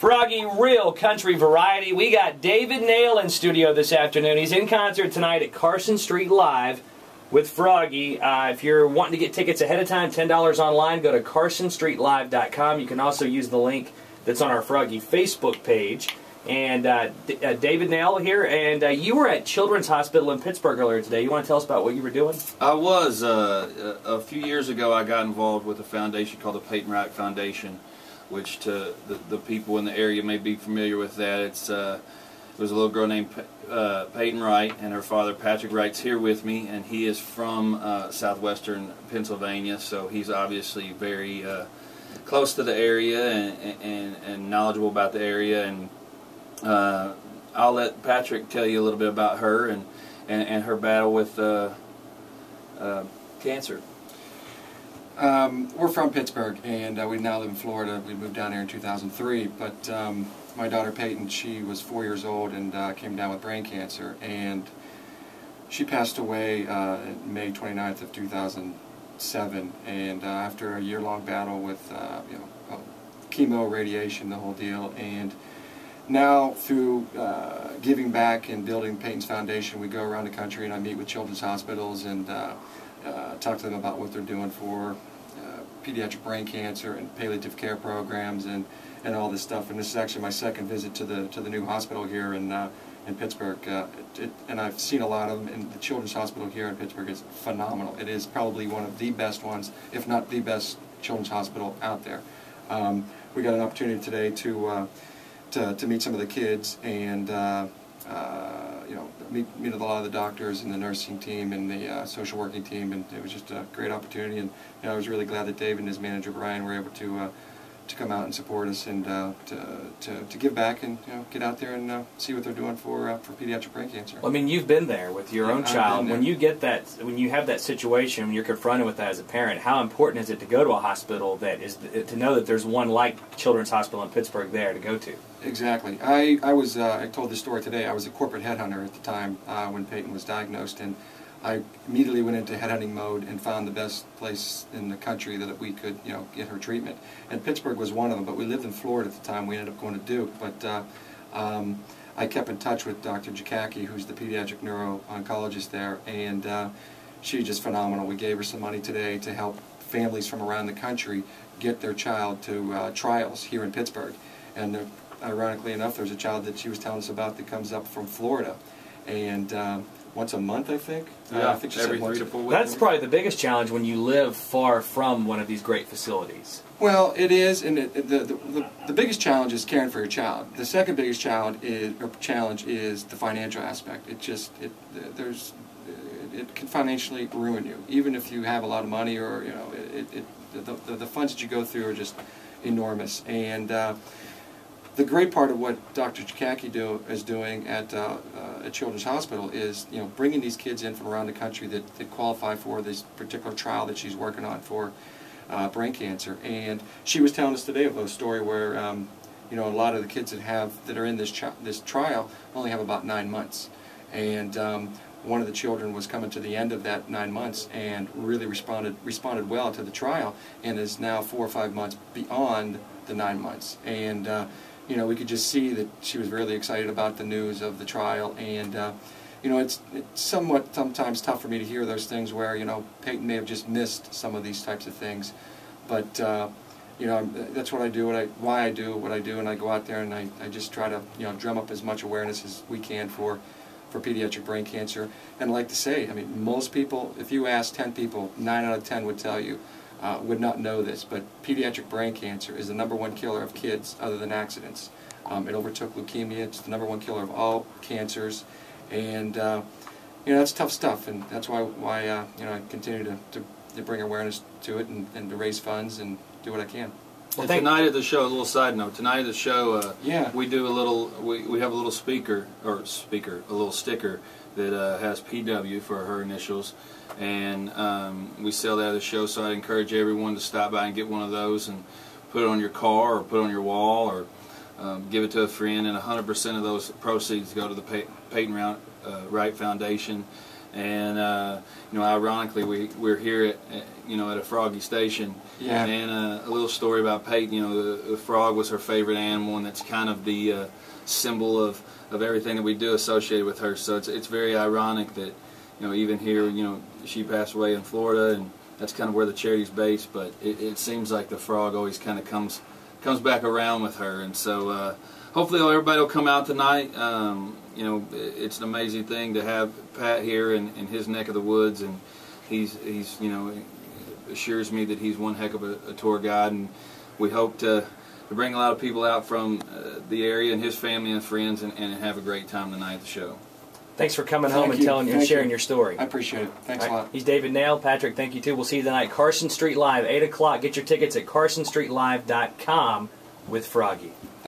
Froggy Real Country Variety. We got David Nail in studio this afternoon. He's in concert tonight at Carson Street Live with Froggy. If you're wanting to get tickets ahead of time, $10 online, go to carsonstreetlive.com. You can also use the link that's on our Froggy Facebook page. And David Nail here, and you were at Children's Hospital in Pittsburgh earlier today. You want to tell us about what you were doing? I was. A few years ago I got involved with a foundation called the Payton Wright Foundation, which to the people in the area may be familiar with that. It was a little girl named Payton Wright, and her father Patrick Wright's here with me, and he is from southwestern Pennsylvania, so he's obviously very close to the area and knowledgeable about the area. And I'll let Patrick tell you a little bit about her and her battle with cancer. We're from Pittsburgh, and we now live in Florida. We moved down here in 2003, but my daughter Payton, she was 4 years old and came down with brain cancer, and she passed away May 29th of 2007, and after a year-long battle with chemo, radiation, the whole deal. And now through giving back and building Payton's Foundation, we go around the country and I meet with children's hospitals and talk to them about what they're doing for pediatric brain cancer and palliative care programs and all this stuff. And this is actually my second visit to the new hospital here in Pittsburgh. And I've seen a lot of them, and the children's hospital here in Pittsburgh is phenomenal. It is probably one of the best ones, if not the best children's hospital out there. We got an opportunity today to meet some of the kids and meet a lot of the doctors and the nursing team and the social working team, and it was just a great opportunity. And I was really glad that David and his manager Brian were able to come out and support us and to give back and get out there and see what they're doing for pediatric brain cancer. Well, I mean, you've been there with your own child. When you get that, when you have that situation, when you're confronted with that as a parent, how important is it to go to a hospital to know that there's one like Children's Hospital in Pittsburgh there to go to? Exactly. I told this story today. I was a corporate headhunter at the time when Payton was diagnosed, and I immediately went into headhunting mode and found the best place in the country that we could, get her treatment. And Pittsburgh was one of them, but we lived in Florida at the time. We ended up going to Duke, but I kept in touch with Dr. Jakacki, who's the pediatric neuro-oncologist there, and she's just phenomenal. We gave her some money today to help families from around the country get their child to trials here in Pittsburgh. And ironically enough, there's a child that she was telling us about that comes up from Florida, and once a month, I think. Yeah, I think she every said 3 to 4 weeks. That's probably the biggest challenge when you live far from one of these great facilities. Well, it is, and the biggest challenge is caring for your child. The second biggest challenge is the financial aspect. It can financially ruin you, even if you have a lot of money, or the funds that you go through are just enormous. And the great part of what Dr. Jakacki is doing at Children's Hospital is, bringing these kids in from around the country that qualify for this particular trial that she's working on for brain cancer. And she was telling us today of a story where, a lot of the kids that are in this trial only have about 9 months, and one of the children was coming to the end of that 9 months and really responded well to the trial, and is now 4 or 5 months beyond the 9 months. And we could just see that she was really excited about the news of the trial, and it's somewhat sometimes tough for me to hear those things where Payton may have just missed some of these types of things, but that's what I do, why I do what I do, and I go out there and I just try to drum up as much awareness as we can for pediatric brain cancer. And I like to say, I mean, most people, if you ask 10 people, 9 out of 10 would tell you, would not know this, but pediatric brain cancer is the #1 killer of kids other than accidents. It overtook leukemia. It's the #1 killer of all cancers, and that's tough stuff. And that's why I continue to bring awareness to it and to raise funds and do what I can. Well, tonight at the show, a little side note. Tonight at the show, we do a little. We have a little a little sticker that has PW for her initials, and we sell that at the show. So I encourage everyone to stop by and get one of those and put it on your car or put it on your wall or give it to a friend. And 100% of those proceeds go to the Payton Wright Foundation. And you know, ironically, we're here at at a Froggy station. Yeah. And a little story about Payton. You know, the frog was her favorite animal, and that's kind of the symbol of everything that we do associated with her. So it's very ironic that even here, she passed away in Florida, and that's kind of where the charity's based. But it seems like the frog always kind of comes back around with her, and so hopefully everybody will come out tonight. It's an amazing thing to have Pat here in his neck of the woods, and he's assures me that he's one heck of a tour guide, and we hope to bring a lot of people out from the area and his family and friends and have a great time tonight at the show. Thanks for coming home and telling and sharing your story. I appreciate it. Thanks a lot. He's David Nail. Patrick, thank you too. We'll see you tonight. Carson Street Live, 8 o'clock. Get your tickets at carsonstreetlive.com with Froggy.